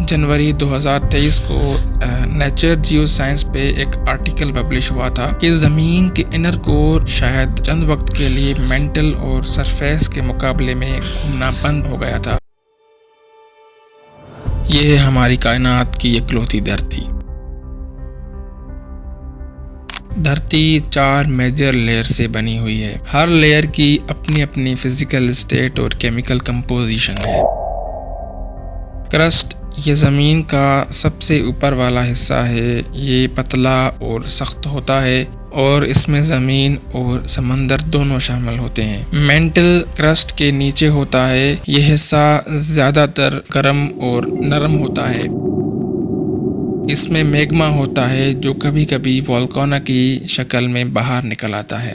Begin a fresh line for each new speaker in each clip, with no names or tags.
जनवरी 2023 को nature geo science पे एक आर्टिकल पब्लिश हुआ था कि ज़मीन के इनर कोर शायद चंद वक्त के लिए मेंटल और सरफेस के मुकाबले में घूमना बंद हो गया था। ये है हमारी कायनात की इकलौती धरती। धरती 4 मेजर लेयर से बनी हुई है। हर लेयर की अपनी अपनी फिजिकल स्टेट और केमिकल कंपोजिशन है। क्रस्ट ये ज़मीन का सबसे ऊपर वाला हिस्सा है। ये पतला और सख्त होता है और इसमें ज़मीन और समंदर दोनों शामिल होते हैं। मेंटल क्रस्ट के नीचे होता है। ये हिस्सा ज़्यादातर गर्म और नरम होता है। इसमें मैग्मा होता है जो कभी कभी वोल्केनो की शक्ल में बाहर निकल आता है।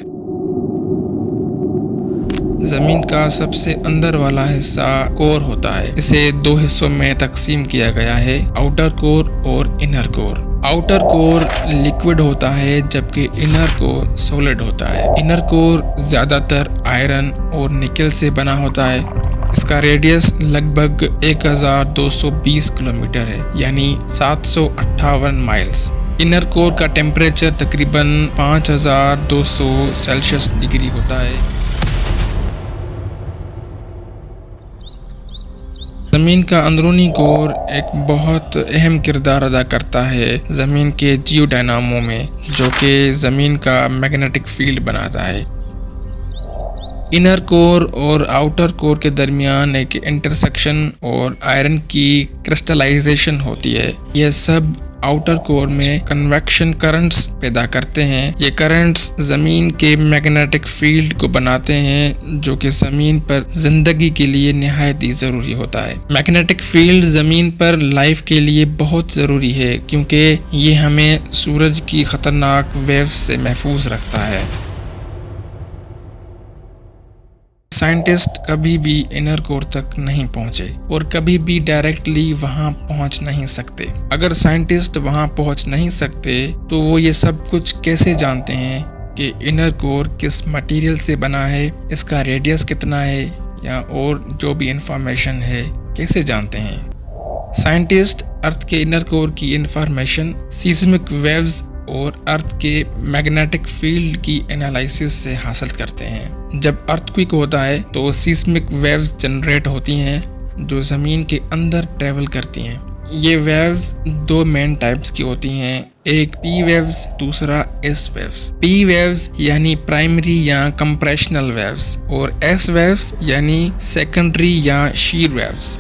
ज़मीन का सबसे अंदर वाला हिस्सा कोर होता है। इसे 2 हिस्सों में तकसीम किया गया है, आउटर कोर और inner core. Outer core liquid होता है जबकि इनर कोर सॉलिड होता है। इनर कोर ज़्यादातर आयरन और निकल से बना होता है। इसका रेडियस लगभग 1220 किलोमीटर है, यानी 758 माइल्स। इनर कोर का टेम्परेचर तकरीबन 5200 सेल्सियस डिग्री होता है। ज़मीन का अंदरूनी कोर एक बहुत अहम किरदार अदा करता है ज़मीन के जियोडायनामो में, जो कि ज़मीन का मैग्नेटिक फील्ड बनाता है। इनर कोर और आउटर कोर के दरमियान एक इंटरसेक्शन और आयरन की क्रिस्टलाइजेशन होती है। यह सब आउटर कोर में कन्वेक्शन करंट्स पैदा करते हैं। ये करंट्स ज़मीन के मैग्नेटिक फील्ड को बनाते हैं, जो कि ज़मीन पर जिंदगी के लिए निहायत ही ज़रूरी होता है। मैग्नेटिक फील्ड ज़मीन पर लाइफ के लिए बहुत ज़रूरी है क्योंकि ये हमें सूरज की ख़तरनाक वेव्स से महफूज रखता है। साइंटिस्ट कभी भी इनर कोर तक नहीं पहुंचे और कभी भी डायरेक्टली वहां पहुंच नहीं सकते। अगर साइंटिस्ट वहां पहुंच नहीं सकते तो वो ये सब कुछ कैसे जानते हैं कि इनर कोर किस मटेरियल से बना है, इसका रेडियस कितना है, या और जो भी इंफॉर्मेशन है कैसे जानते हैं। साइंटिस्ट अर्थ के इनर कोर की इंफॉर्मेशन सीस्मिक वेव्स और अर्थ के मैग्नेटिक फील्ड की एनालिसिस से हासिल करते हैं। जब अर्थक्वेक होता है तो सीस्मिक वेव्स जनरेट होती हैं जो ज़मीन के अंदर ट्रेवल करती हैं। ये वेव्स 2 मेन टाइप्स की होती हैं, एक पी वेव्स, दूसरा एस वेव्स। पी वेव्स यानी प्राइमरी या कंप्रेशनल वेव्स और एस वेव्स यानी सेकेंडरी या शीर वेव्स।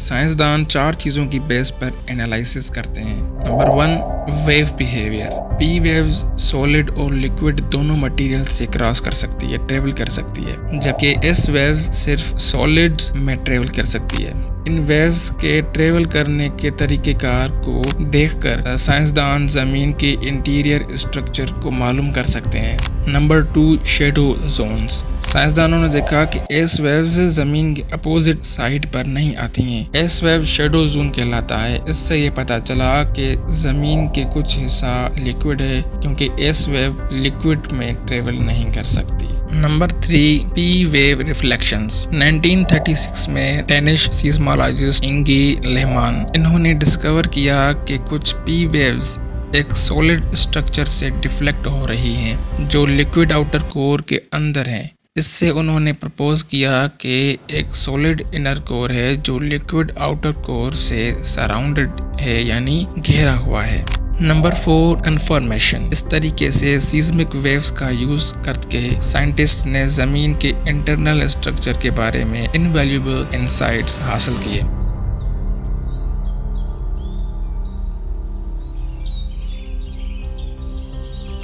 साइंसदान 4 चीज़ों की बेस पर एनालिसिस करते हैं। Number 1, wave behaviour. P waves solid और लिक्विड दोनों मटेरियल से क्रॉस कर सकती है, ट्रेवल कर सकती है, जबकि एस वेव्स सिर्फ सॉलिड्स में ट्रेवल कर सकती है। इन वेव्स के ट्रेवल करने के तरीक़ेकार को देखकर साइंसदान ज़मीन के इंटीरियर स्ट्रक्चर को मालूम कर सकते हैं। Number 2, shadow Jones. साइंसदानों ने देखा कि एस वेव्स ज़मीन के अपोजिट साइड पर नहीं आती हैं। एस वेव शेडो जोन कहलाता है। इससे ये पता चला कि ज़मीन के कुछ हिस्सा लिक्विड है क्योंकि एस वेव लिक्विड में ट्रेवल नहीं कर सकती। Number 3, P wave reflections. 1936 में डेनिश सीस्मोलॉजिस्ट इंगी लेहमान इन्होंने डिस्कवर किया कि कुछ पी वेव्स एक सॉलिड स्ट्रक्चर से डिफ्लेक्ट हो रही हैं जो लिक्विड आउटर कोर के अंदर है। इससे उन्होंने प्रपोज किया कि एक सॉलिड इनर कोर है जो लिक्विड आउटर कोर से सराउंडेड है, यानी घेरा हुआ है। Number 4, confirmation. इस तरीके से सीस्मिक वेव्स का यूज करके साइंटिस्ट ने ज़मीन के इंटरनल स्ट्रक्चर के बारे में इनवैल्यूएबल इंसाइट्स हासिल किए।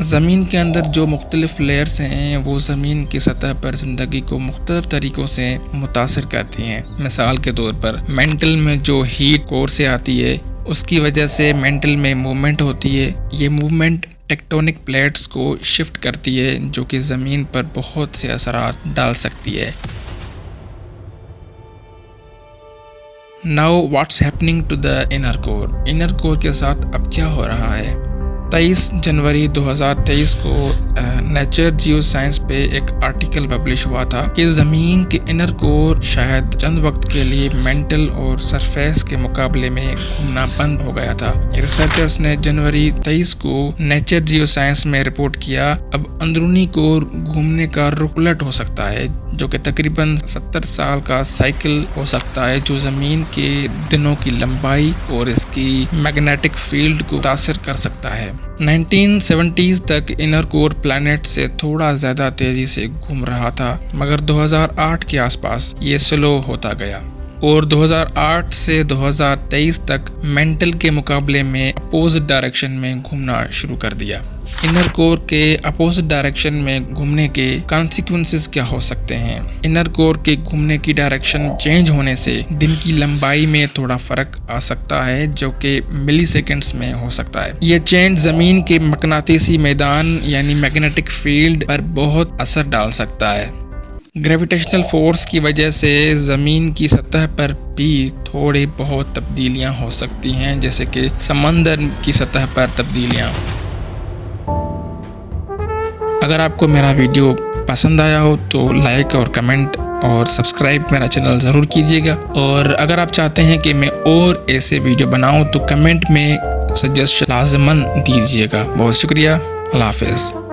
ज़मीन के अंदर जो मुख्तलिफ लेयर्स हैं वो ज़मीन की सतह पर ज़िंदगी को मुख्तलिफ तरीक़ों से मुतासिर करती हैं। मिसाल के तौर पर मेंटल में जो हीट कोर से आती है उसकी वजह से मेंटल में मूवमेंट होती है। ये मूवमेंट टेक्टोनिक प्लेट्स को शिफ्ट करती है जो कि ज़मीन पर बहुत से असरात डाल सकती है। Now what's happening to the inner core. Inner core के साथ अब क्या हो रहा है? 23 जनवरी 2023 को नेचर जियो साइंस पे एक आर्टिकल पब्लिश हुआ था कि ज़मीन के इनर कोर शायद चंद वक्त के लिए मेंटल और सरफेस के मुकाबले में घूमना बंद हो गया था। रिसर्चर्स ने जनवरी 23 को नेचर जियो साइंस में रिपोर्ट किया अब अंदरूनी कोर घूमने का रुख उलट हो सकता है, जो कि तकरीबन 70 साल का साइकिल हो सकता है, जो ज़मीन के दिनों की लंबाई और इसकी मैग्नेटिक फील्ड को मुतासिर कर सकता है। 1970s तक इनर कोर प्लैनेट से थोड़ा ज़्यादा तेज़ी से घूम रहा था, मगर 2008 के आसपास ये स्लो होता गया और 2008 से 2023 तक मेंटल के मुकाबले में अपोजिट डायरेक्शन में घूमना शुरू कर दिया। इनर कोर के अपोजिट डायरेक्शन में घूमने के कॉन्सिक्वेंसेस क्या हो सकते हैं? इनर कोर के घूमने की डायरेक्शन चेंज होने से दिन की लंबाई में थोड़ा फर्क आ सकता है, जो कि मिली सेकेंड्स में हो सकता है। यह चेंज ज़मीन के मकनातीसी मैदान यानी मैग्नेटिक फील्ड पर बहुत असर डाल सकता है। ग्रेविटेशनल फोर्स की वजह से ज़मीन की सतह पर भी थोड़ी बहुत तब्दीलियां हो सकती हैं, जैसे कि समंदर की सतह पर तब्दीलियां। अगर आपको मेरा वीडियो पसंद आया हो तो लाइक और कमेंट और सब्सक्राइब मेरा चैनल ज़रूर कीजिएगा, और अगर आप चाहते हैं कि मैं और ऐसे वीडियो बनाऊं तो कमेंट में सजेशन लाजमन दीजिएगा। बहुत शुक्रिया। अल्लाह हाफ़िज़।